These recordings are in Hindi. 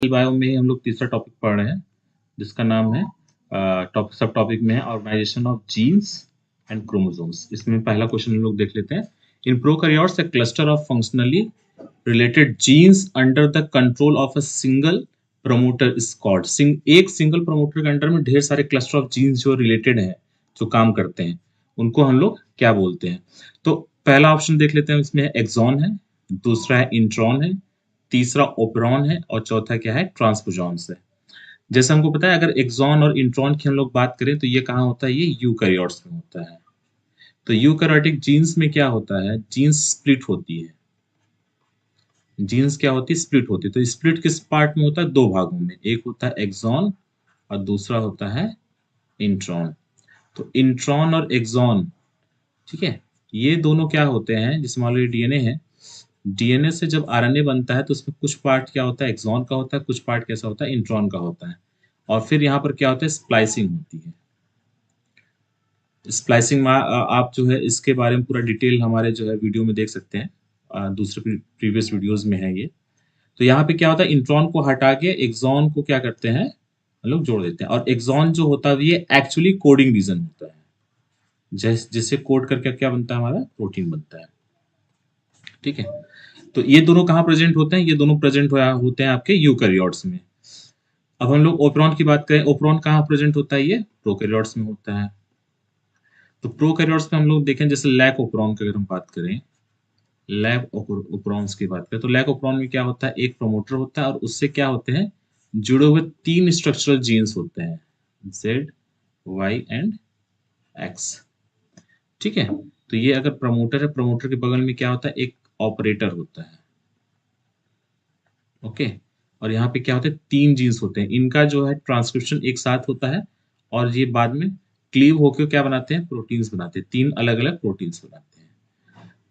बायो में हम लोग तीसरा टॉपिक पढ़ रहे हैं जिसका नाम है सब टॉपिक में है organisation of genes and chromosomes. इसमें पहला क्वेश्चन हम लोग देख लेते हैं। In prokaryotes a cluster of functionally related genes under the control of a single promoter is called. एक सिंगल प्रमोटर के अंडर में ढेर सारे क्लस्टर ऑफ जीन्स जो रिलेटेड हैं, जो काम करते हैं, उनको हम लोग क्या बोलते हैं। तो पहला ऑप्शन देख लेते हैं, इसमें एक्सॉन है, दूसरा है इंट्रॉन है, तीसरा ओपेरॉन है और चौथा क्या है, ट्रांसपोजॉन्स है। जैसे हमको पता है, अगर एक्सॉन और इंट्रॉन की हम लोग बात करें तो ये कहाँ होता है, ये यूकैरियोट्स में होता है। तो यूकैरियोटिक जीन्स में क्या होता है, जीन्स स्प्लिट होती है। जीन्स क्या होती है, स्प्लिट होती है। तो स्प्लिट किस पार्ट में होता है, दो भागों में, एक होता है एक्सॉन और दूसरा होता है इंट्रॉन। तो इंट्रॉन और एक्सॉन, ठीक है, ये दोनों क्या होते हैं, जिसमें मान लो ये डीएनए है, डीएनए से जब आरएनए बनता है तो उसमें कुछ पार्ट क्या होता है, एक्सॉन का होता है, कुछ पार्ट कैसा होता है, इंट्रॉन का होता है। और फिर यहाँ पर क्या होता है, स्प्लाइसिंग होती है। स्प्लाइसिंग में आप जो है इसके बारे में पूरा डिटेल हमारे जो है वीडियो में देख सकते हैं, दूसरे प्रीवियस वीडियोस में है ये। तो यहाँ पे क्या होता है, इंट्रॉन को हटा के एक्सॉन को क्या करते हैं, हम लोग जोड़ देते हैं। और एक्सॉन जो होता है ये एक्चुअली कोडिंग रीजन होता है, जिससे कोड करके क्या बनता है, हमारा प्रोटीन बनता है। ठीक है, तो ये दोनों कहाँ प्रेजेंट होते हैं, ये दोनों प्रेजेंट होते हैं आपके यूकैरियोट्स में। अब हम लोग ओपेरॉन की बात करें, ओपेरॉन कहाँ प्रेजेंट होता है, ये प्रोकैरियोट्स में होता है। तो प्रोकैरियोट्स में हम लोग देखें, जैसे लैक ओपेरॉन की अगर हम बात करें, लैक ओपेरॉन्स की बात करें, तो लैक ओपेरॉन में क्या होता है, एक प्रमोटर होता है और उससे क्या होते हैं, जुड़े हुए 3 स्ट्रक्चरल जीन्स होते हैं, जेड, वाई एंड एक्स। ठीक है, तो ये अगर प्रमोटर है, प्रमोटर के बगल में क्या होता है, एक ऑपरेटर होता है। ओके, और यहाँ पे क्या होता है, 3 जीन्स होते हैं, इनका जो है ट्रांसक्रिप्शन एक साथ होता है और ये बाद में क्लीव होकर क्या बनाते हैं, प्रोटीन्स बनाते हैं, 3 अलग अलग प्रोटीन्स बनाते हैं।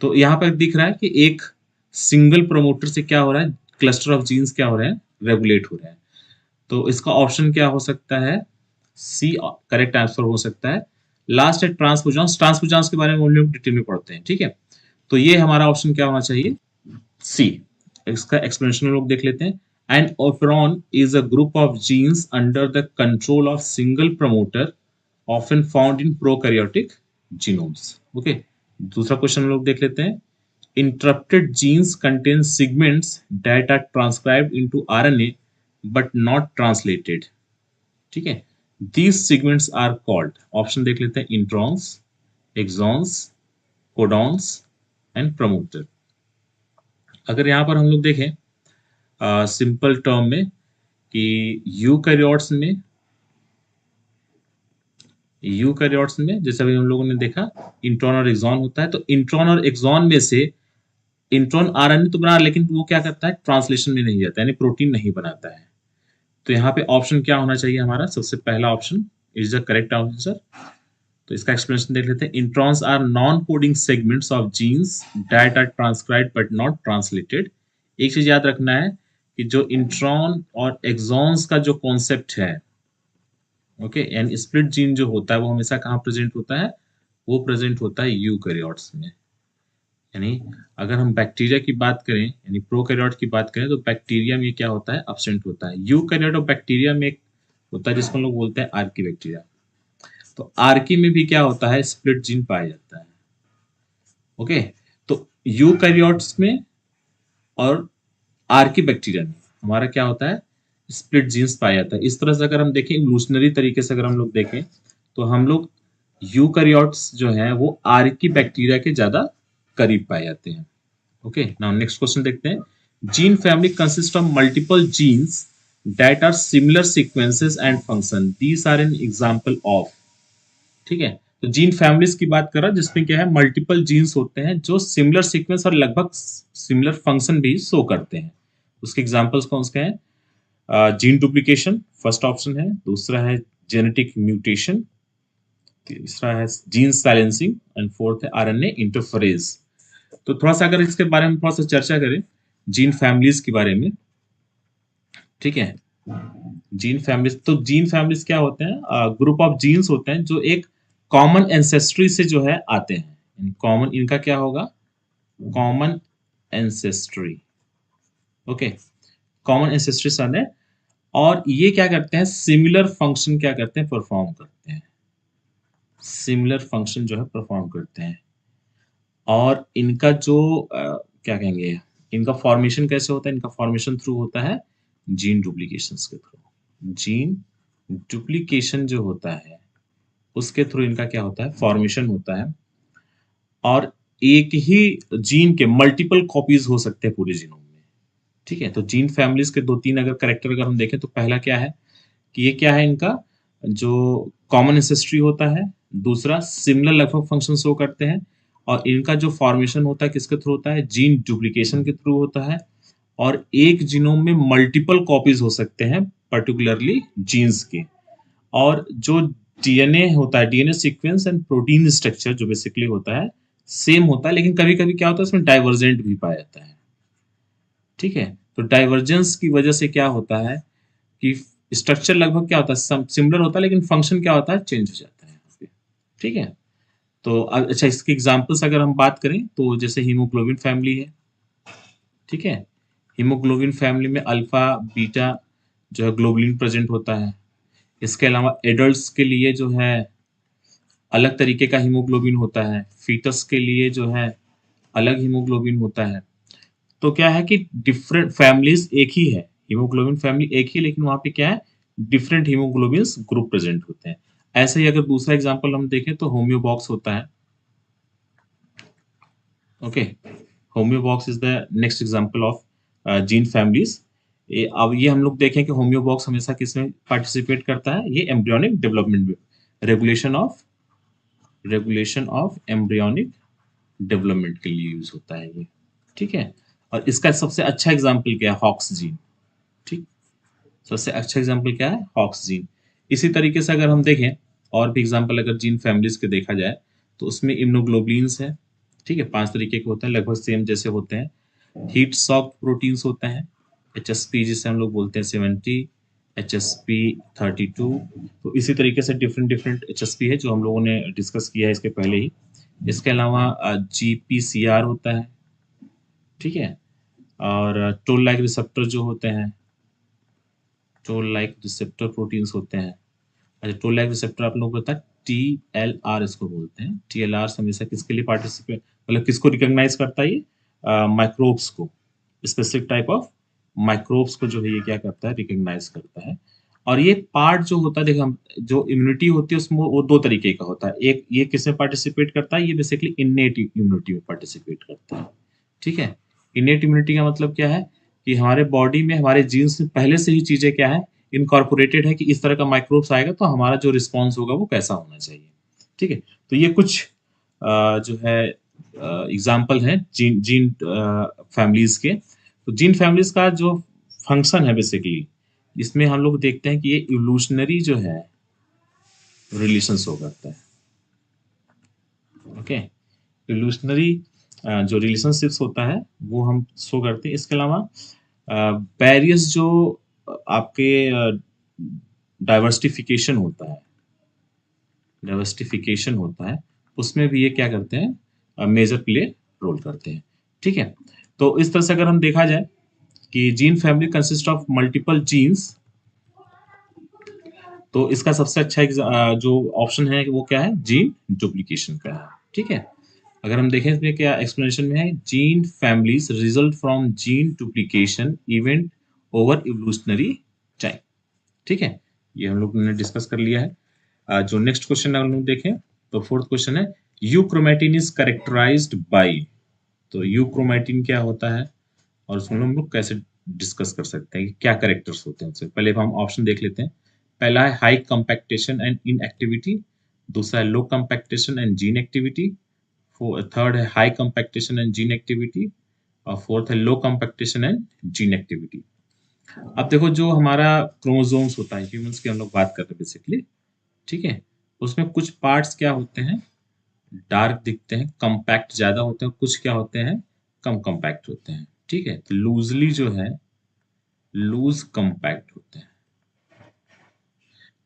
तो यहाँ पर दिख रहा है कि एक सिंगल प्रमोटर से क्या हो रहा है, क्लस्टर ऑफ जीन्स क्या हो रहे हैं, रेगुलेट हो रहे हैं। तो इसका ऑप्शन क्या हो सकता है, सी करेक्ट आंसर हो सकता है। लास्ट है ट्रांसपोजॉन्स। ट्रांसपोजॉन्स के बारे में हम लोग डिटेल में पढ़ते हैं। ठीक है, तो ये हमारा ऑप्शन क्या होना चाहिए, सी। इसका एक्सप्लेनेशन लोग देख लेते हैं। And operon is a group of genes under the control of single promoter often found in prokaryotic genomes. Okay, दूसरा क्वेश्चन लोग देख लेते हैं। Interrupted genes contain segments that are transcribed into RNA but not translated. ठीक है, these segments are called, option देख लेते हैं, introns, exons, codons and promoter. अगर यहाँ पर हम लोग देखें सिंपल टर्म में कि यूकैरियोट्स में जैसे अभी हम लोगों ने देखा इंट्रॉन और एक्सॉन होता है, तो इंट्रॉन और एक्सॉन में से इंट्रॉन आरएनए तो बना, लेकिन वो क्या करता है, ट्रांसलेशन में नहीं जाता, यानी प्रोटीन नहीं बनाता है। तो यहाँ पे ऑप्शन क्या होना चाहिए हमारा, सबसे पहला option is the correct answer. तो इसका एक्सप्लेनेशन देख लेते हैं। Introns are non coding segments of genes that are transcribed but not translated. एक चीज याद रखना है कि जो इंट्रॉन और एक्सॉन्स का जो कॉन्सेप्ट है, ओके, एंड स्प्लिट जीन जो होता है वो हमेशा कहाँ प्रेजेंट होता है, वो प्रेजेंट होता है यूकैरियोट्स में। यानी अगर हम बैक्टीरिया की बात करें, यानी प्रोकैरियोट की बात करें, तो बैक्टीरिया में क्या होता है, एब्सेंट होता है। यूकैरियोट और बैक्टीरिया में एक होता है जिसको हम लोग बोलते हैं आर्की बैक्टीरिया। तो आर्की में भी क्या होता है, स्प्लिट जीन पाया जाता है। ओके, तो यूकैरियोट्स में और आर्की बैक्टीरिया में हमारा क्या होता है, स्प्लिट जीन्स पाया जाता है। इस तरह से अगर हम देखें, इवोल्यूशनरी तरीके से अगर हम लोग देखें, तो हम लोग यूकैरियोट्स जो है वो आर्की बैक्टीरिया के ज्यादा करीब पाए जाते हैं। ओके, नाउ नेक्स्ट क्वेश्चन देखते हैं। Gene family consist of multiple genes that are similar sequences and function, these are an example of. ठीक है, तो जीन फैमिलीज की बात कर रहा है जिसमें क्या है, मल्टीपल जीन्स होते हैं जो सिमिलर सीक्वेंस और लगभग सिमिलर फंक्शन भी शो करते हैं। उसके एग्जांपल्स कौन से हैं, जीन डुप्लीकेशन फर्स्ट ऑप्शन है, दूसरा है जेनेटिक म्यूटेशन, तीसरा है जीन साइलेंसिंग एंड फोर्थ है आरएनए इंटरफेरेज। तो थोड़ा सा अगर इसके बारे में थोड़ा सा चर्चा करें, जीन फैमिलीज के बारे में। ठीक है, जीन फैमिलीज, तो जीन फैमिलीज क्या होते हैं, ग्रुप ऑफ जीन्स होते हैं जो एक कॉमन एंसेस्ट्री से जो है आते हैं। कॉमन, इनका क्या होगा, common ancestry. Okay, common ancestry सन है और ये क्या करते हैं, सिमिलर फंक्शन क्या करते हैं, परफॉर्म करते हैं, सिमिलर फंक्शन जो है परफॉर्म करते हैं। और इनका जो क्या कहेंगे, इनका फॉर्मेशन कैसे होता है, इनका फॉर्मेशन थ्रू होता है जीन डुप्लीकेशंस के थ्रू। जीन डुप्लीकेशन जो होता है उसके थ्रू इनका क्या होता है, फॉर्मेशन होता है। और एक ही जीन के मल्टीपल कॉपीज हो सकते हैं पूरे जीनोम में। ठीक है, तो जीन फैमिलीज के दो तीन अगर करेक्टर अगर हम देखें तो पहला क्या है कि ये क्या है, इनका जो कॉमन एंसेस्ट्री होता है, दूसरा सिमिलर लगभग फंक्शन शो करते हैं, और इनका जो फॉर्मेशन होता है किसके थ्रू होता है, जीन डुप्लीकेशन के थ्रू होता है। और एक जीनोम में मल्टीपल कॉपीज हो सकते हैं पर्टिकुलरली जीन्स के। और जो डीएनए होता है, DNA sequence and protein structure जो बेसिकली होता है सेम होता है, लेकिन कभी कभी क्या होता है उसमें डाइवर्जेंट भी पाया जाता है। ठीक है, तो डाइवर्जेंस की वजह से क्या होता है कि स्ट्रक्चर लगभग क्या होता है, सिमिलर होता है, लेकिन फंक्शन क्या होता है, चेंज हो जाता है। ठीक है, तो अच्छा इसके एग्जांपल्स अगर हम बात करें तो जैसे हीमोग्लोबिन फैमिली है। ठीक है, हीमोग्लोबिन फैमिली में अल्फा बीटा जो है ग्लोबुलिन प्रेजेंट होता है। इसके अलावा एडल्ट्स के लिए जो है अलग तरीके का हीमोग्लोबिन होता है, फीटस के लिए जो है अलग हीमोग्लोबिन होता है। तो क्या है कि डिफरेंट फैमिलीज एक ही है, हीमोग्लोबिन फैमिली एक ही, लेकिन वहाँ पे क्या है, डिफरेंट हीमोग्लोबिन्स ग्रुप प्रेजेंट होते हैं। ऐसे ही अगर दूसरा एग्जांपल हम देखें तो होम्योबॉक्स होता है। Okay, homeobox is the next example of gene families. अब ये हम लोग देखें कि होम्योबॉक्स हमेशा किसमें पार्टिसिपेट करता है, ये एम्ब्रियोनिक डेवलपमेंट में, रेगुलेशन ऑफ एम्ब्रियोनिक डेवलपमेंट के लिए यूज होता है ये। ठीक है, और इसका सबसे अच्छा एग्जांपल क्या है, हॉक्स जीन। ठीक, सबसे अच्छा एग्जांपल क्या है, हॉक्स जीन। इसी तरीके से अगर हम देखें और भी एग्जांपल अगर जीन फैमिलीज के देखा जाए तो उसमें इम्यूनोग्लोबुलिन्स है। ठीक है, 5 तरीके के होते हैं, लगभग सेम जैसे होते हैं। हीट सॉक प्रोटीन्स होते हैं, एचएसपी जिसे हम लोग बोलते हैं 70, एचएसपी 32। तो इसी तरीके से डिफरेंट डिफरेंट एचएसपी है जो हम लोगों ने डिस्कस किया है इसके पहले ही। इसके अलावा जीपीसीआर होता है। ठीक है, और टोल लाइक रिसेप्टर जो होते हैं, टोल लाइक रिसेप्टर प्रोटीन्स होते हैं। अच्छा, टोल लाइक रिसेप्टर आप लोगों को पता है, टीएलआर इसको बोलते हैं। टीएलआर हमेशा किसके लिए पार्टिसिपेट, मतलब किसको रिकॉग्नाइज करता है, ये माइक्रोब्स को, स्पेसिफिक टाइप ऑफ माइक्रोब्स को जो है ये क्या करता है, रिकॉग्नाइज करता है। और ये पार्ट जो होता है, देखो हम जो इम्यूनिटी होती है उसमें वो दो तरीके का होता है। एक ये किसमें पार्टिसिपेट करता है, ये बेसिकली इन्नेट इम्यूनिटी में पार्टिसिपेट करता है। ठीक है, इन्नेट इम्यूनिटी का मतलब क्या है कि हमारे बॉडी में हमारे जीन्स में पहले से ही चीजें क्या है, इनकॉर्पोरेटेड है कि इस तरह का माइक्रोब्स आएगा तो हमारा जो रिस्पॉन्स होगा वो कैसा होना चाहिए। ठीक है, तो ये कुछ जो है एग्जाम्पल है जीन जीन फैमिलीज के। तो जीन फैमिलीज का जो फंक्शन है बेसिकली, इसमें हम लोग देखते हैं कि ये इवोल्यूशनरी जो है रिलेशन शो करता है। ओके, इवोल्यूशनरी जो रिलेशनशिप्स होता है वो हम शो करते हैं। इसके अलावा वेरियस जो आपके डाइवर्सिफिकेशन होता है, डाइवर्सिफिकेशन होता है, उसमें भी ये क्या करते हैं, मेजर प्ले रोल करते हैं। ठीक है, तो इस तरह से अगर हम देखा जाए कि gene family consist of multiple jeans, तो इसका सबसे अच्छा जो ऑप्शन है वो क्या है, जीन डुप्लीकेशन का है। ठीक है, अगर हम देखें इसमें क्या एक्सप्लेनेशन में है, gene families result from gene duplication event over evolutionary time. ठीक है, ये हम लोग ने डिस्कस कर लिया है। जो नेक्स्ट क्वेश्चन हम लोग देखें तो फोर्थ क्वेश्चन है, यूक्रोमैटिन इज कैरेक्टराइज्ड बाय। तो यूक्रोमैटिन क्या होता है और उसमें हम लोग कैसे डिस्कस कर सकते हैं कि क्या कैरेक्टर्स होते हैं उससे। पहले हम ऑप्शन देख लेते हैं। पहला है हाई कंपैक्टेशन एंड इनएक्टिविटी, दूसरा है low compaction and gene activity, third है high compaction and gene activity, और फोर्थ है low compaction and gene activity. अब देखो जो हमारा क्रोमोसोम्स होता है, ह्यूमंस की हम लोग बात कर रहे हैं बेसिकली। ठीक है, उसमें कुछ पार्ट्स क्या होते हैं, डार्क दिखते हैं, कंपैक्ट ज्यादा होते हैं, कुछ क्या होते हैं, कम कंपैक्ट होते हैं। ठीक है, तो लूजली जो है लूज कंपैक्ट होते हैं।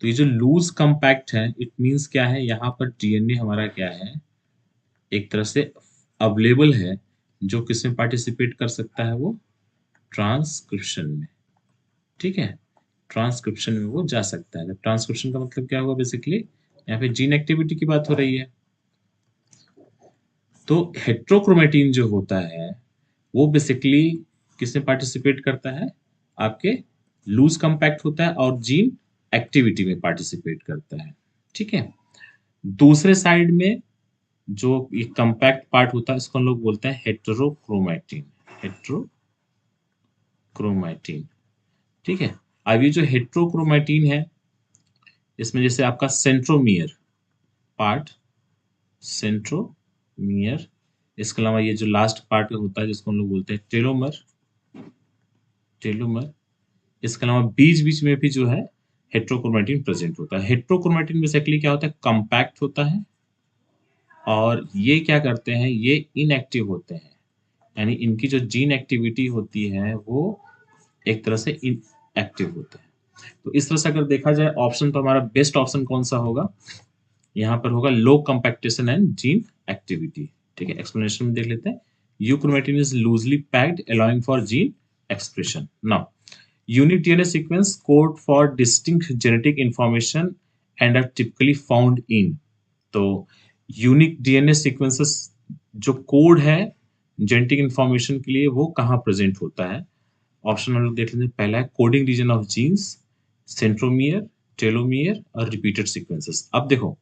तो ये जो लूज कंपैक्ट है इट मींस क्या है, यहाँ पर डीएनए हमारा क्या है, एक तरह से अवेलेबल है, जो किसमें पार्टिसिपेट कर सकता है, वो ट्रांसक्रिप्शन में। ठीक है, ट्रांसक्रिप्शन में वो जा सकता है। ट्रांसक्रिप्शन का मतलब क्या होगा बेसिकली, यहाँ पे जीन एक्टिविटी की बात हो रही है। तो हेट्रोक्रोमेटिन जो होता है वो बेसिकली किसमें पार्टिसिपेट करता है, आपके लूज कॉम्पैक्ट होता है और जीन एक्टिविटी में पार्टिसिपेट करता है। ठीक है, दूसरे साइड में जो ये कॉम्पैक्ट पार्ट होता है इसको हम लोग बोलते हैं हेट्रोक्रोमेटिन। हेट्रोक्रोमेटिन, ठीक है। अब ये जो हेट्रोक्रोमेटिन है इसमें जैसे आपका सेंट्रोमियर पार्ट, सेंट्रोमियर, इसके अलावा ये जो लास्ट पार्ट होता है जिसको हम लोग बोलते हैं टेलोमर, टेलोमर, इसके अलावा बीच बीच में भी जो है हेट्रोक्रोमेटिन प्रेजेंट होता है। हेट्रोक्रोमेटिन बेसिकली क्या होता है, कॉम्पैक्ट होता है और ये क्या करते हैं, ये इनएक्टिव होते हैं, यानी इनकी जो जीन एक्टिविटी होती है वो एक तरह से इनएक्टिव होते हैं। तो इस तरह से अगर देखा जाए ऑप्शन, तो हमारा बेस्ट ऑप्शन कौन सा होगा, यहाँ पर होगा लो कॉम्पैक्टेशन एंड जीन एक्टिविटी। ठीक है, एक्सप्लेनेशन में देख लेते हैं। Euchromatin is loosely packed allowing for gene expression. Now unique DNA sequence code for distinct genetic information and are typically found in, तो यूनिक डीएनए सीक्वेंसेस जो कोड है जेनेटिक इंफॉर्मेशन के लिए वो कहाँ प्रेजेंट होता है। ऑप्शन हम लोग देख लेते हैं। पहला है coding region of genes, centromere, telomere और रिपीटेड सीक्वेंसेस। अब देखो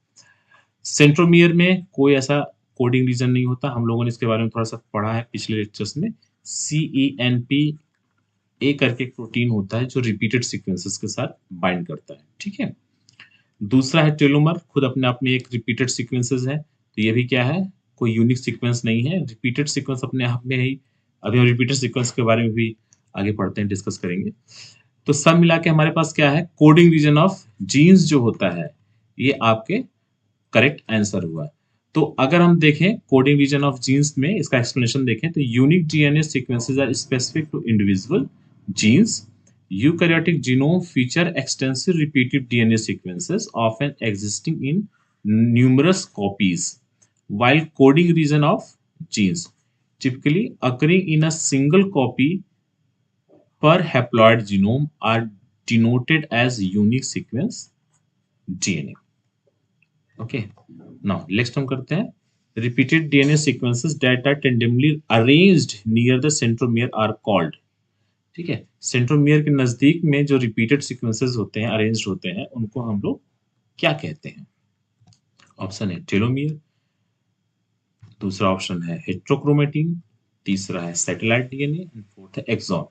सेंट्रोमियर में कोई ऐसा कोडिंग रीजन नहीं होता, हम लोगों ने इसके बारे में थोड़ा सा पढ़ा है पिछले लेक्चर्स में। CENP ए करके एक प्रोटीन होता है जो रिपीटेड सीक्वेंसेस के साथ बाइंड करता है। ठीक है, दूसरा है टेलोमर, खुद अपने आप में एक रिपीटेड सीक्वेंसेस है, तो ये भी क्या है, कोई यूनिक सीक्वेंस नहीं है, रिपीटेड सीक्वेंस अपने आप में ही। अभी हम रिपीटेड सीक्वेंस के बारे में भी आगे पढ़ते हैं, डिस्कस करेंगे। तो सब मिला के हमारे पास क्या है, कोडिंग रीजन ऑफ जीन्स जो होता है ये आपके करेक्ट आंसर हुआ। तो अगर हम देखें कोडिंग रीजन ऑफ जीन्स में इसका एक्सप्लेनेशन देखें तो unique DNA sequences are specific to individual genes. Eukaryotic genome feature extensive repeated DNA sequences, often existing in numerous copies, while coding region of genes typically occurring in a single copy per haploid genome are denoted as unique sequence DNA. Okay. Now next हम करते हैं repeated DNA sequences that are randomly arranged near the centromere are called. ठीक है, सेंट्रोमियर के नजदीक में जो रिपीटेड सीक्वेंसेस होते हैं, अरेंज्ड होते हैं, उनको हम लोग क्या कहते हैं। ऑप्शन है टेलोमियर, दूसरा ऑप्शन है हेट्रोक्रोमेटिन, तीसरा है सैटेलाइट डीएनए, फोर्थ है एक्सॉन।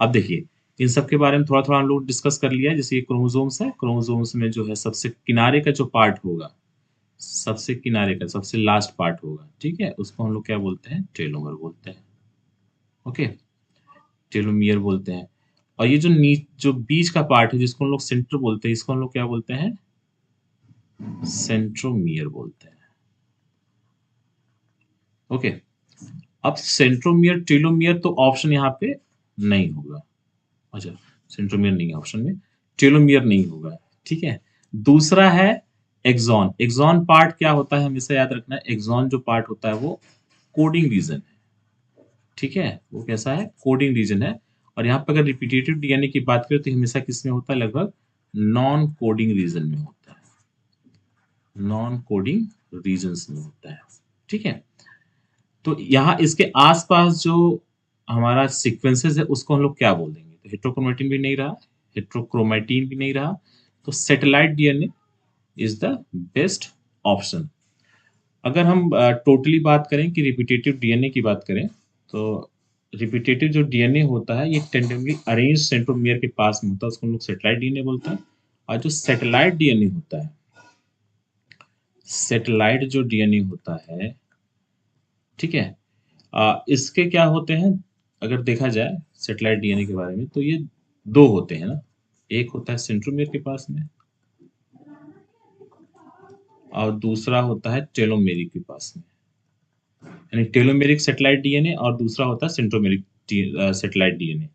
अब देखिए इन सब के बारे में थोड़ा थोड़ा हम लोग डिस्कस कर लिया है। जैसे ये क्रोमोसोम्स है, क्रोमोसोम्स में जो है सबसे किनारे का जो पार्ट होगा, सबसे किनारे का सबसे लास्ट पार्ट होगा, ठीक है, उसको हम लोग क्या बोलते हैं, टेलोमर बोलते हैं। ओके, टेलोमियर बोलते हैं। और ये जो बीच का पार्ट है जिसको हम लोग सेंटर बोलते हैं, इसको हम लोग क्या बोलते हैं, सेंट्रोमियर बोलते हैं। ओके, अब सेंट्रोमियर टेलोमियर तो ऑप्शन यहाँ पे नहीं होगा। अच्छा, सेंट्रोमियर नहीं है ऑप्शन में, टेलोमियर नहीं होगा। ठीक है, दूसरा है एक्सॉन। एक्सॉन पार्ट क्या होता है, हमेशा याद रखना है, एक्सॉन जो पार्ट होता है वो कोडिंग रीजन है। ठीक है, वो कैसा है, कोडिंग रीजन है। और यहाँ पर अगर रिपीटेटिव डीएनए की बात करें तो हमेशा किस में होता है, लगभग नॉन कोडिंग रीजन में होता है, नॉन कोडिंग रीजन्स में होता है। ठीक है, तो यहाँ इसके आसपास जो हमारा सीक्वेंसेस है उसको हम लोग क्या बोल देंगे, तो हेट्रोक्रोमेटिन भी नहीं रहा, हेट्रोक्रोमेटिन भी नहीं रहा, तो satellite DNA is the best option. अगर हम टोटली बात करें कि रिपीटेटिव डीएनए की बात करें तो रिपीटेटिव जो डीएनए होता है ये टेंडेंटली अरेंज सेंट्रोमियर के पास में होता है, उसको हम लोग सैटेलाइट डीएनए बोलते हैं। और जो सैटेलाइट डीएनए होता है, सैटेलाइट जो डीएनए होता है, ठीक है, इसके क्या होते हैं, अगर देखा जाए सैटेलाइट डीएनए के बारे में तो ये दो होते हैं ना, एक होता है सेंट्रोमियर के पास में और दूसरा होता है टेलोमेरिक के पास में, यानी टेलोमेरिक सैटेलाइट डीएनए और दूसरा होता है सेंट्रोमेरिक सैटेलाइट डीएनए।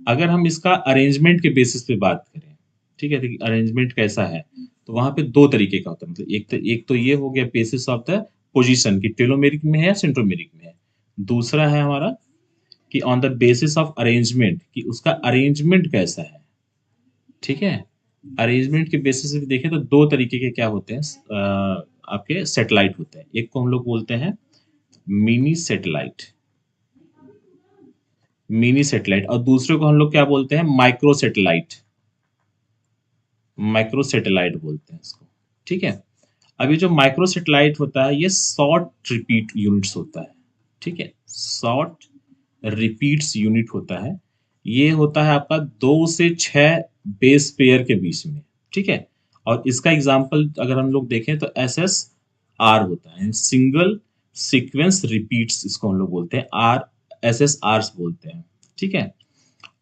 अगर हम इसका अरेंजमेंट के बेसिस पे बात करें, ठीक है, देखिए अरेंजमेंट कैसा है, तो वहां पे दो तरीके का होता है, मतलब एक तो ये हो गया बेसिस ऑफ द पोजीशन की टेलोमेरिक में है या सेंट्रोमेरिक में है। दूसरा है हमारा कि on the basis of arrangement कि उसका अरेंजमेंट कैसा है, ठीक है। अरेंजमेंट के बेसिस पे देखें तो दो तरीके के क्या होते हैं, आपके सैटेलाइट होते हैं। एक को हम लोग बोलते हैं मिनी सैटेलाइट, मिनी सैटेलाइट, और दूसरे को हम लोग क्या बोलते हैं, माइक्रो सैटेलाइट, माइक्रो सैटेलाइट बोलते हैं इसको। ठीक है। अभी जो माइक्रो सैटेलाइट होता है ये शॉर्ट रिपीट यूनिट्स होता है। ठीक है, शॉर्ट रिपीट्स यूनिट होता है। ये होता है आपका 2 से 6 बेस पेयर के बीच में। ठीक है, और इसका एग्जांपल अगर हम लोग देखें तो एस आर होता है, सिंगल सीक्वेंस रिपीट्स, इसको हम लोग बोलते हैं आर, SSRs बोलते हैं। ठीक है,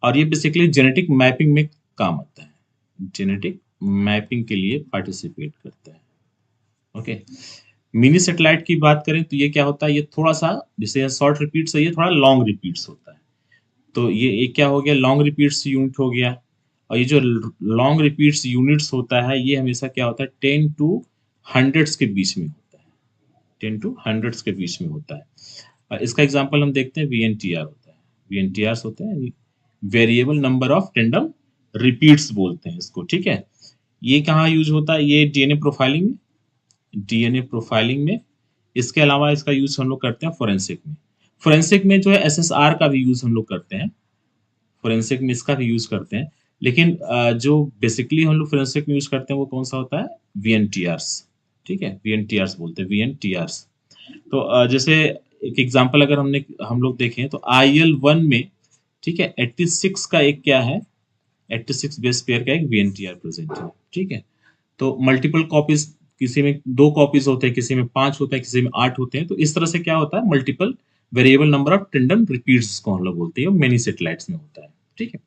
और ये बेसिकली जेनेटिक मैपिंग में काम आता है, जेनेटिक मैपिंग के लिए पार्टिसिपेट करता है। ओके, मिनी सैटेलाइट की बात करें तो ये क्या होता है, ये थोड़ा सा, जैसे शॉर्ट रिपीट्स है, ये थोड़ा लॉन्ग रिपीट्स होता है। तो ये एक क्या हो गया, लॉन्ग रिपीट्स यूनिट हो गया। और ये जो लॉन्ग रिपीट्स यूनिट्स होता है ये हमेशा क्या होता है, 10 to 100s के बीच में होता है, 10 to 100s के बीच में होता है। और इसका एग्जांपल हम देखते हैं VNTR होता है, VNTRs होते हैं variable number of tandem repeats बोलते हैं इसको। ठीक है, ये कहाँ यूज होता है, ये डीएनए प्रोफाइलिंग में, डीएनए प्रोफाइलिंग में। इसके अलावा इसका यूज हम लोग करते हैं फोरेंसिक में। फोरेंसिक में जो है SSR का भी यूज हम लोग करते हैं, फोरेंसिक में इसका भी यूज करते हैं। लेकिन जो बेसिकली हम लोग फोरेंसिक में यूज करते हैं वो कौन सा होता है, VNTRs। ठीक है, VNTRs बोलते हैं, VNTRs। तो जैसे एक एग्जांपल अगर हम लोग देखें तो IL-1 में, ठीक है, 86 का एक क्या है, 86 बेस पेयर का एक VNTR प्रेजेंट है। ठीक है, तो मल्टीपल कॉपीज, किसी में 2 कॉपीज होते हैं, किसी में 5 होते हैं, किसी में 8 होते हैं। तो इस तरह से क्या होता है, multiple variable number of tandem repeats को हम लोग बोलते हैं, मेनी सैटेलाइट्स में होता है। ठीक है,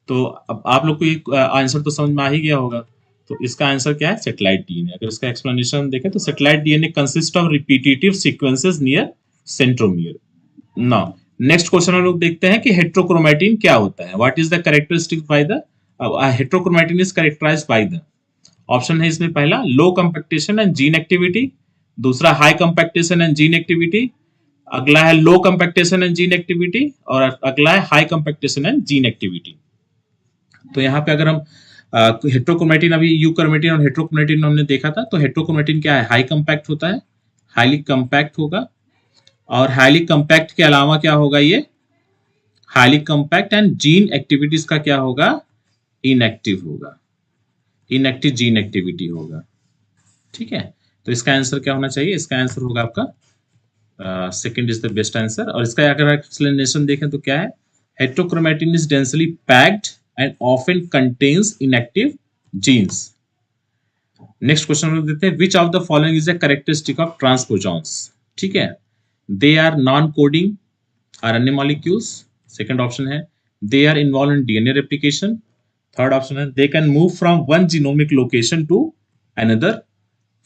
तो अब आप लोग को एक आंसर तो समझ में आ ही गया होगा। तो इसका आंसर क्या है, सैटेलाइट डीएनए। अगर इसका एक्सप्लेनेशन देखें तो satellite DNA consist of repetitive sequences near centromere. Now next question हम लोग देखते हैं कि हेट्रोक्रोमैटिन क्या होता है, what is the characteristic by the heterochromatin is characterized by the, option है इसमें पहला low compaction and gene activity, दूसरा high compaction and gene activity, अगला है low compaction and gene activity, और अगला है high compaction and gene activity. तो यहाँ पे अगर हम हेट्रोक्रोमैटिन, अभी यूक्रोमैटिन और हेट्रोक्रोमैटिन हमने देखा था, तो हेट्रोक्रोमैटिन क्या है, हाई कंपैक्ट होता है, हाईली कंपैक्ट होगा। और हाईली कंपैक्ट के अलावा क्या होगा, ये highly compact and gene activities का क्या होगा, इनएक्टिव होगा, इनएक्टिव जीन एक्टिविटी होगा। ठीक है, तो इसका आंसर क्या होना चाहिए, इसका आंसर होगा आपका second is the best answer. और इसका अगर एक्सप्लेनेशन देखें तो क्या है, heterochromatin is densely packed and often contains inactive genes. Next question हम देते हैं, which of the following is a characteristic of transposons. ठीक है, they are non coding RNA molecules, second option है they are involve in DNA replication, third option है they can move from one genomic location to another,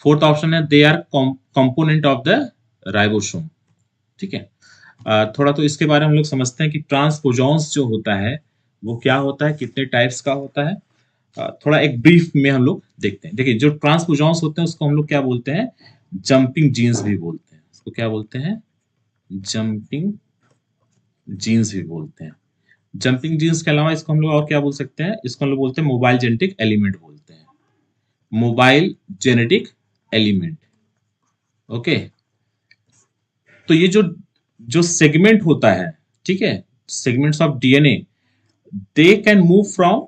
fourth option है they R component of the ribosome. ठीक है, थोड़ा तो इसके बारे में हम लोग समझते हैं कि ट्रांसपोजॉन्स जो होता है वो क्या होता है, कितने टाइप्स का होता है। थोड़ा एक ब्रीफ में हम लोग देखते हैं। देखिए, जो ट्रांसपोजॉन्स होते हैं उसको हम लोग क्या बोलते हैं, जंपिंग जीन्स भी बोलते हैं, उसको क्या बोलते हैं, जंपिंग जीन्स भी बोलते हैं। जंपिंग जीन्स के अलावा इसको हम लोग और क्या बोल सकते हैं, इसको हम लोग बोलते हैं मोबाइल जेनेटिक एलिमेंट बोलते हैं, मोबाइल जेनेटिक एलिमेंट। ओके, तो ये जो जो सेगमेंट होता है, ठीक है, segments of DNA, they can move from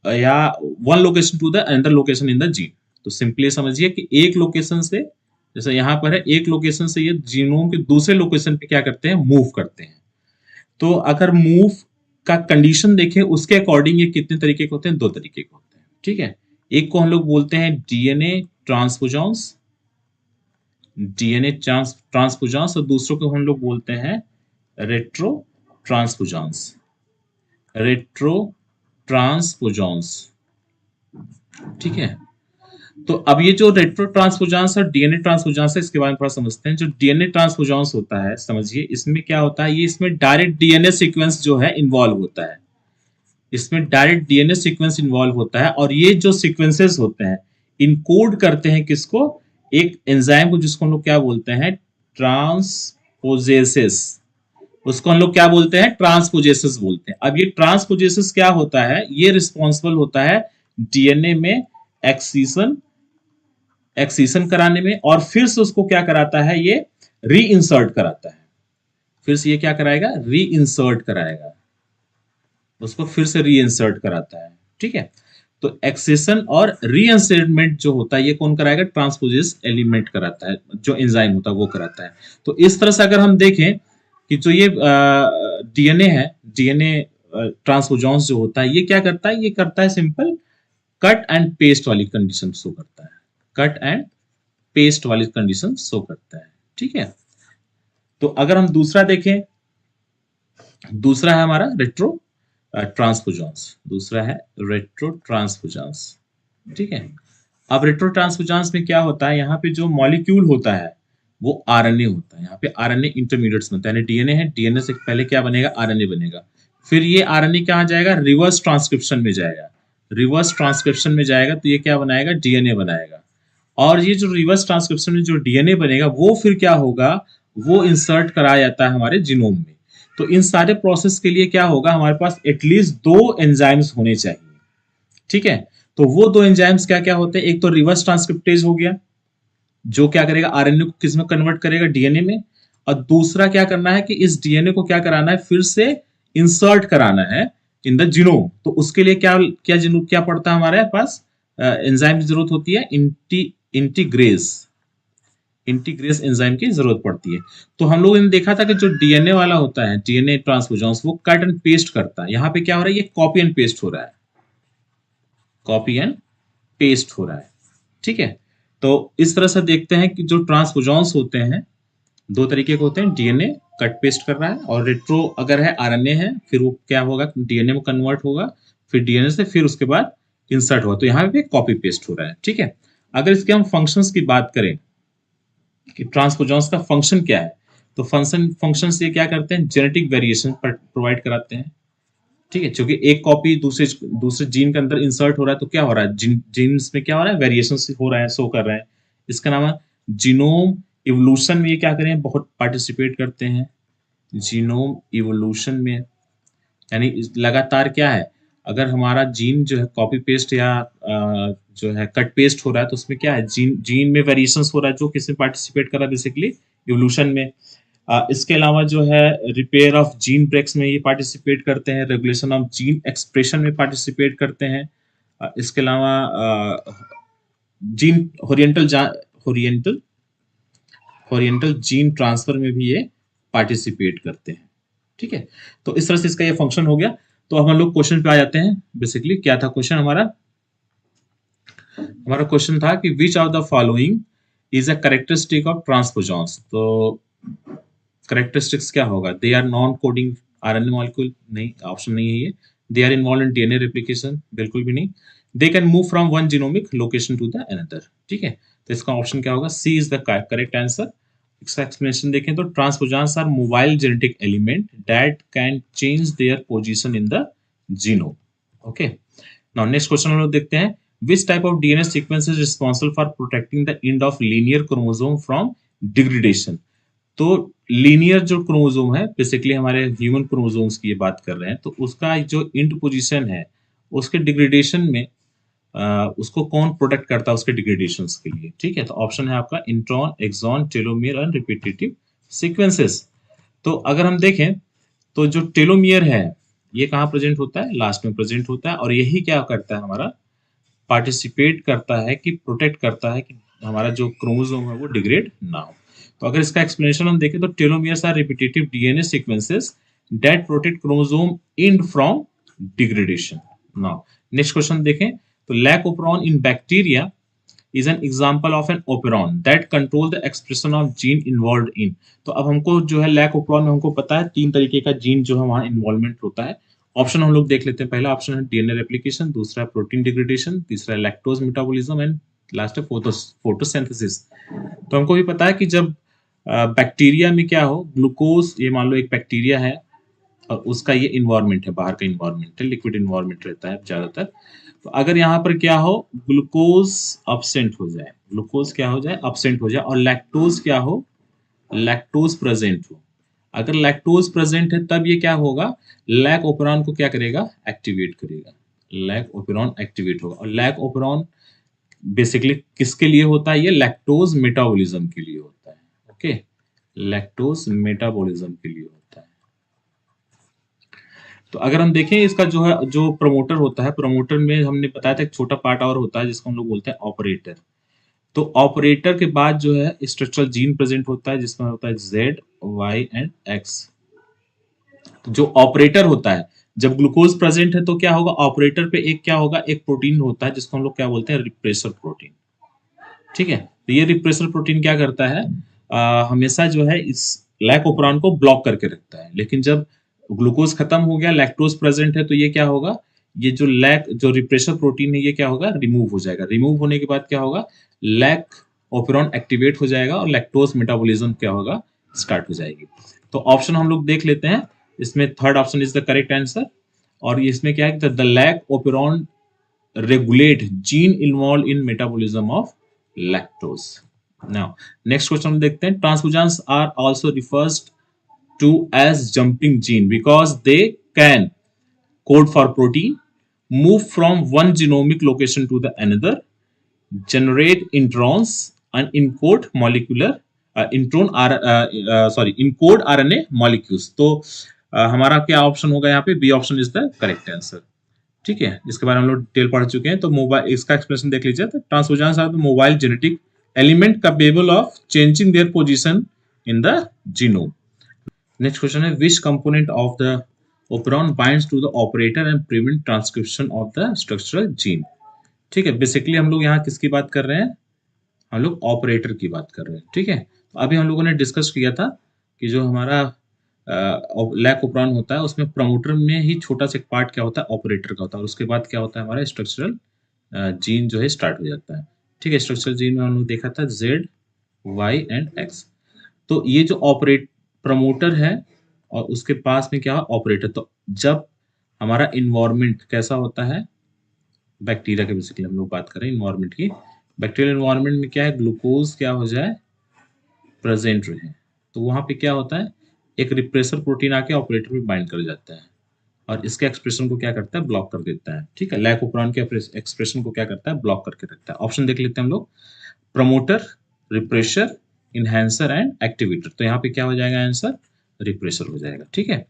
या one location to the another location in the gene. तो सिंपली समझिए कि एक लोकेशन से, जैसे यहाँ पर है, एक लोकेशन से ये जीनोम के दूसरे लोकेशन पे क्या करते हैं, मूव करते हैं। तो अगर मूव का कंडीशन देखें उसके अकॉर्डिंग ये कितने तरीके के होते हैं, 2 तरीके के होते हैं। ठीक है, एक को हम लोग बोलते हैं DNA ट्रांसपोजॉन्स, DNA ट्रांसपोजॉन्स, और दूसरों को हम लोग बोलते हैं रेट्रो ट्रांसपोजॉन्स, रेट्रो ट्रांसपोजॉन्स। ठीक है, तो अब ये जो रेट्रो ट्रांसपोजॉन्स और DNA ट्रांसपोजॉन्स है इसके बारे में थोड़ा समझते हैं। जो DNA ट्रांसपोजॉन्स होता है, समझिए इसमें क्या होता है, ये इसमें डायरेक्ट DNA सीक्वेंस जो है इन्वॉल्व होता है, इसमें डायरेक्ट DNA सीक्वेंस इन्वॉल्व होता है। और ये जो सीक्वेंसेस होते हैं इनकोड करते हैं किसको, एक एंजाइम को, जिसको हम लोग क्या बोलते हैं, ट्रांसपोजेसेस, उसको हम लोग क्या बोलते हैं, ट्रांसपोजेसेस बोलते हैं। अब ये ट्रांसपोजेसेस क्या होता है, ये रिस्पॉन्सिबल होता है डीएनए में एक्सीशन एक्सीशन कराने में, और फिर से उसको क्या कराता है, ये री इंसर्ट कराता है। फिर से ये क्या कराएगा, री इंसर्ट कराएगा, उसको फिर से री इंसर्ट कराता है। ठीक है, तो एक्सेशन और रीइंसर्टमेंट जो होता है ये कौन कराएगा, ट्रांसपोजेस एलिमेंट कराता है, जो एंजाइम होता है वो कराता है। तो इस तरह से अगर हम देखें कि जो ये डीएनए है, डीएनए ट्रांसपोजॉन्स जो होता है ये क्या करता है, ये करता है सिंपल कट एंड पेस्ट वाली कंडीशन शो करता है, कट एंड पेस्ट वाली कंडीशन शो करता है। ठीक है, तो अगर हम दूसरा देखें, दूसरा है हमारा रेट्रो ट्रांसपोजॉन्स, दूसरा है रेट्रो ट्रांसपोजॉन्स। ठीक है, अब रेट्रो ट्रांसपोजॉन्स में क्या होता है, यहाँ पे जो मॉलिक्यूल होता है वो आरएनए होता है। यहाँ पे आरएनए इंटरमीडिएट्स बनता है, डीएनए है, डीएनए से पहले क्या बनेगा, आरएनए बनेगा। फिर ये आरएनए कहाँ जाएगा, रिवर्स ट्रांसक्रिप्शन में जाएगा, रिवर्स ट्रांसक्रिप्शन में जाएगा तो ये क्या बनाएगा, डीएनए बनाएगा। और ये जो रिवर्स ट्रांसक्रिप्शन में जो डीएनए बनेगा वो फिर क्या होगा, वो इंसर्ट कराया जाता है हमारे जीनोम में। तो इन सारे प्रोसेस के लिए क्या होगा, हमारे पास एटलीस्ट 2 एंजाइम्स होने चाहिए। ठीक है, तो वो 2 एंजाइम्स क्या क्या होते हैं, एक तो रिवर्स ट्रांसक्रिप्टेज हो गया जो क्या करेगा, आरएनए को किस में कन्वर्ट करेगा, डीएनए में। और दूसरा क्या करना है कि इस डीएनए को क्या कराना है, फिर से इंसर्ट कराना है इन द जीनोम। तो उसके लिए क्या क्या क्या पड़ता है हमारे पास, एंजाइम की जरूरत होती है, इंटीग्रेज इंटीग्रेस एंजाइम की जरूरत पड़ती है। तो हम लोगों ने देखा था कि जो डीएनए वाला होता है, डीएनए ट्रांसपोजॉन्स, वो कट एंड पेस्ट करता है। यहाँ पे क्या हो रहा है, ये कॉपी एंड पेस्ट हो रहा है, कॉपी एंड पेस्ट हो रहा है। ठीक है, तो इस तरह से देखते हैं कि जो ट्रांसपोजॉन्स होते हैं 2 तरीके के होते हैं, डीएनए कट पेस्ट कर रहा है, और रेट्रो अगर है आरएनए है, फिर वो क्या होगा, डीएनए में कन्वर्ट होगा, फिर डीएनए से फिर उसके बाद इंसर्ट होगा, तो यहाँ पे कॉपी पेस्ट हो रहा है। ठीक है, अगर इसके हम फंक्शंस की बात करें कि ट्रांसपोजॉन्स का फंक्शन क्या है, तो फंक्शन से क्या करते हैं, जेनेटिक वेरिएशन प्रोवाइड कराते हैं। ठीक है, क्योंकि एक कॉपी दूसरे जीन के अंदर इंसर्ट हो रहा है तो क्या हो रहा है, जीन्स में क्या हो रहा है, वेरिएशन हो रहा है, शो कर रहा है। इसका नाम है जीनोम इवोल्यूशन में ये क्या करें, बहुत पार्टिसिपेट करते हैं जीनोम इवोल्यूशन में। यानी लगातार क्या है, अगर हमारा जीन जो है कॉपी पेस्ट या जो है कट पेस्ट हो रहा है तो उसमें क्या है, जीन में वेरिएशंस हो रहा है, जो किसमें पार्टिसिपेट कर रहा है, बेसिकली इवोल्यूशन में। इसके अलावा जो है रिपेयर ऑफ जीन ब्रेक्स में ये पार्टिसिपेट करते हैं, रेगुलेशन ऑफ जीन एक्सप्रेशन में पार्टिसिपेट करते हैं। इसके अलावा gene oriental oriental gene transfer में भी ये पार्टिसिपेट करते हैं। ठीक है, तो इस तरह से इसका ये फंक्शन हो गया। तो हम लोग क्वेश्चन पे आ जाते हैं। बेसिकली क्या था क्वेश्चन हमारा, हमारा क्वेश्चन था कि which of the following is a characteristic of transposons. तो कैरेक्टरिस्टिक्स क्या होगा, they are non coding RNA molecule, नहीं, ऑप्शन नहीं है ये। They are involve in DNA replication, बिल्कुल भी नहीं। They can move from one genomic location to the another. ठीक है, तो इसका ऑप्शन क्या होगा, C is the correct answer. इसका एक्सप्लेनेशन देखें तो transposons are mobile genetic element that can change their position in the genome. Okay, now next question हम लोग देखते हैं, which type of DNA sequence is responsible for protecting the end of linear chromosome from degradation। तो लीनियर जो क्रोमोसोम है, बेसिकली हमारे ह्यूमन क्रोमोसोम्स की ये बात कर रहे हैं, तो उसका जो इंड पोजीशन है उसके डिग्रेडेशन में उसको कौन प्रोटेक्ट करता है उसके डिग्रेडेशन के लिए। ठीक है, तो ऑप्शन है आपका intron, exon, telomere and repetitive sequences. तो अगर हम देखें तो जो टेलोमियर है ये कहाँ प्रेजेंट होता है, लास्ट में प्रेजेंट होता है, और यही क्या करता है, हमारा पार्टिसिपेट करता है कि प्रोटेक्ट करता है कि हमारा जो क्रोमोसोम है वो डिग्रेड ना हो। तो अगर इसका एक्सप्लेनेशन हम देखें तो telomeres are repetitive DNA sequences that protect chromosome end from degradation. Now next question देखें तो lac operon in bacteria is an example of an operon that control the expression of gene involved in। तो अब हमको जो है लैक ओपेरॉन में हमको पता है 3 तरीके का जीन जो है वहां इन्वॉल्वमेंट होता है। ऑप्शन हम लोग देख लेते हैं। पहला ऑप्शन है डीएनए रेप्लिकेशन, दूसरा है प्रोटीन डिग्रेडेशन, तीसरा है लैक्टोज मेटाबॉलिज्म एंड लास्ट है फोटोसिंथेसिस। तो हमको भी पता है कि जब बैक्टीरिया में क्या हो, ग्लूकोज, ये मान लो एक बैक्टीरिया है और उसका ये इन्वायरमेंट है, बाहर का इन्वायरमेंट है, लिक्विड इन्वायरमेंट रहता है ज्यादातर। तो अगर यहाँ पर क्या हो, ग्लूकोज अब्सेंट हो जाए, ग्लूकोज क्या हो जाए, अब्सेंट हो जाए, और लैक्टोज क्या हो, लैक्टोज प्रेजेंट हो। अगर लैक्टोज प्रेजेंट है तब ये क्या होगा, लैक ओपेरॉन को क्या करेगा, एक्टिवेट करेगा, लैक ओपेरॉन एक्टिवेट होगा। और लैक ओपेरॉन बेसिकली किसके लिए होता है, ये लैक्टोज मेटाबॉलिज्म के लिए होता है। ओके, लैक्टोज मेटाबॉलिज्म के लिए होता है। तो अगर हम देखें इसका जो है, जो प्रमोटर होता है, प्रमोटर में हमने बताया था एक छोटा पार्ट और होता है जिसको हम लोग बोलते हैं ऑपरेटर। तो ऑपरेटर के बाद जो है स्ट्रक्चरल जीन प्रेजेंट होता है जिसमें होता है जेड, वाई एंड एक्स। तो जो ऑपरेटर होता है, जब ग्लूकोज प्रेजेंट है तो क्या होगा, ऑपरेटर पे एक क्या होगा, एक प्रोटीन होता है जिसको हम लोग क्या बोलते हैं, रिप्रेसर प्रोटीन। ठीक है, तो ये रिप्रेसर प्रोटीन क्या करता है, हमेशा जो है इस लैक ओपेरॉन को ब्लॉक करके रखता है। लेकिन जब ग्लूकोज खत्म हो गया, लैक्टोज प्रेजेंट है, तो ये क्या होगा, ये जो लैक जो रिप्रेसर प्रोटीन है ये क्या होगा, रिमूव हो जाएगा। रिमूव होने के बाद क्या होगा, लैक ओपेरॉन एक्टिवेट हो जाएगा और लैक्टोज मेटाबॉलिज्म क्या होगा, स्टार्ट हो जाएगी। तो ऑप्शन हम लोग देख लेते हैं, इसमें third option is the correct answer. और इसमें क्या है, the lac operon regulate gene involved in metabolism of lactose. Now, next question हम देखते हैं, transposons are also refers to as jumping gene because they can code for protein, move from one genomic location to the another, generate introns and encode molecular encode RNA molecules. तो हमारा क्या ऑप्शन होगा यहाँ पे, B option is the correct answer. ठीक है, इसके बारे में हम लोग डिटेल पढ़ चुके हैं। तो मोबाइल, इसका एक्सप्लेनेशन देख लीजिए। तो transposons are the mobile genetic element capable of changing their position in the genome. Next question है, which component of the operon binds to the operator and prevent transcription of the structural gene. ठीक है, बेसिकली हम लोग यहाँ किसकी बात कर रहे हैं, हम लोग ऑपरेटर की बात कर रहे हैं। ठीक है, तो अभी हम लोगों ने डिस्कस किया था कि जो हमारा लैक ओपेरॉन होता है उसमें प्रमोटर में ही छोटा सा एक पार्ट क्या होता है, ऑपरेटर का होता है, और उसके बाद क्या होता है, हमारा स्ट्रक्चरल जीन जो है स्टार्ट हो जाता है। ठीक है, स्ट्रक्चरल जीन में हम लोग देखा था जेड, वाई एंड एक्स। तो ये जो ऑपरेट प्रमोटर है और उसके पास में क्या है, ऑपरेटर। तो जब हमारा इन्वायरमेंट कैसा होता है, बैक्टीरिया के बेसिकली हम लोग बात करें इन्वायरमेंट की, बैक्टीरियल इन्वायरमेंट में क्या है, ग्लूकोज क्या हो जाए, प्रेजेंट रहे, तो वहां पे क्या होता है, एक रिप्रेसर प्रोटीन आके ऑपरेटर में बाइंड कर जाता है और इसके एक्सप्रेशन को क्या करता है, ब्लॉक कर देता है। ठीक है, लैक ओपेरॉन के एक्सप्रेशन को क्या करता है, ब्लॉक करके रखता है। ऑप्शन देख लेते हैं हम लोग, promoter, refresher, enhancer and activator. तो यहाँ पे क्या हो जाएगा आंसर, रिप्रेशर हो जाएगा। ठीक है,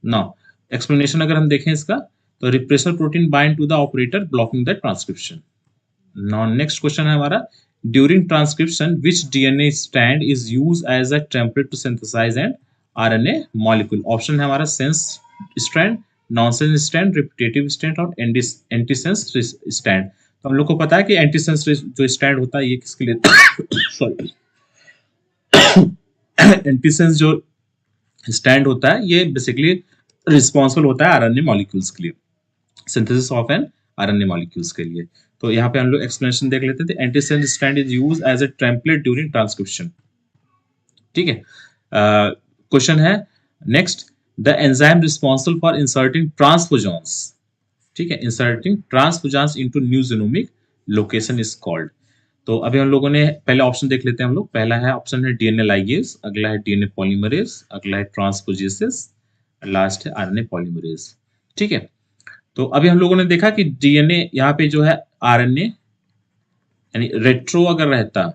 नाउ एक्सप्लेनेशन अगर हम देखें इसका, तो repressor protein bind to the operator blocking the transcription. Now next question है हमारा, during transcription which DNA strand is used as a template to synthesize an RNA molecule? Option है हमारा sense strand, nonsense strand, repetitive strand और एंटीसेंस स्ट्रैंड। तो हम लोग को पता है कि एंटीसेंस जो स्ट्रैंड होता है ये किसके लिए सॉरी एंटीसेंस जो स्ट्रैंड होता है ये बेसिकली रिस्पॉन्सिबल होता है आरएनए मॉलिक्यूल्स के लिए, synthesis of an RNA molecules के लिए। तो यहाँ पे हम लोग एक्सप्लेनेशन देख लेते थे, antisense strand is use as a template during transcription. ठीक है, क्वेश्चन है next, the enzyme responsible for inserting transposons. ठीक है, inserting transposons into new genomic location is called. तो अभी हम लोगों ने पहले ऑप्शन देख लेते हैं हम लोग। पहला है ऑप्शन है डीएनए लाइगेज, अगला है डीएनए पॉलीमरेज, अगला है ट्रांसपोजेसिस, लास्ट है आरएनए पॉलीमरेज। ठीक है, तो अभी हम लोगों ने देखा कि डीएनए यहाँ पे जो है आरएनए यानी रेट्रो अगर रहता,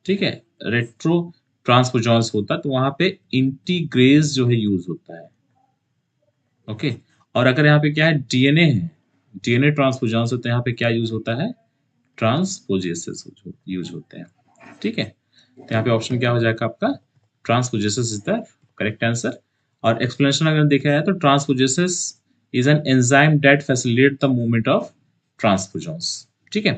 ठीक है, रेट्रो ट्रांसपोजॉन्स होता तो वहां पे इंटीग्रेज जो है यूज होता है। ओके, और अगर यहाँ पे क्या है, डीएनए है, डीएनए ट्रांसपोजॉन्स होते हैं, यहाँ पे क्या यूज होता है, ट्रांसपोजेसिस यूज होते हैं। ठीक है, तो यहाँ पे ऑप्शन क्या हो जाएगा आपका, ट्रांसपोजेसिस इज द करेक्ट आंसर। और एक्सप्लेनेशन अगर देखा जाए तो ट्रांसपोजेसिस is an enzyme that facilitates the movement of transposons। ठीक है,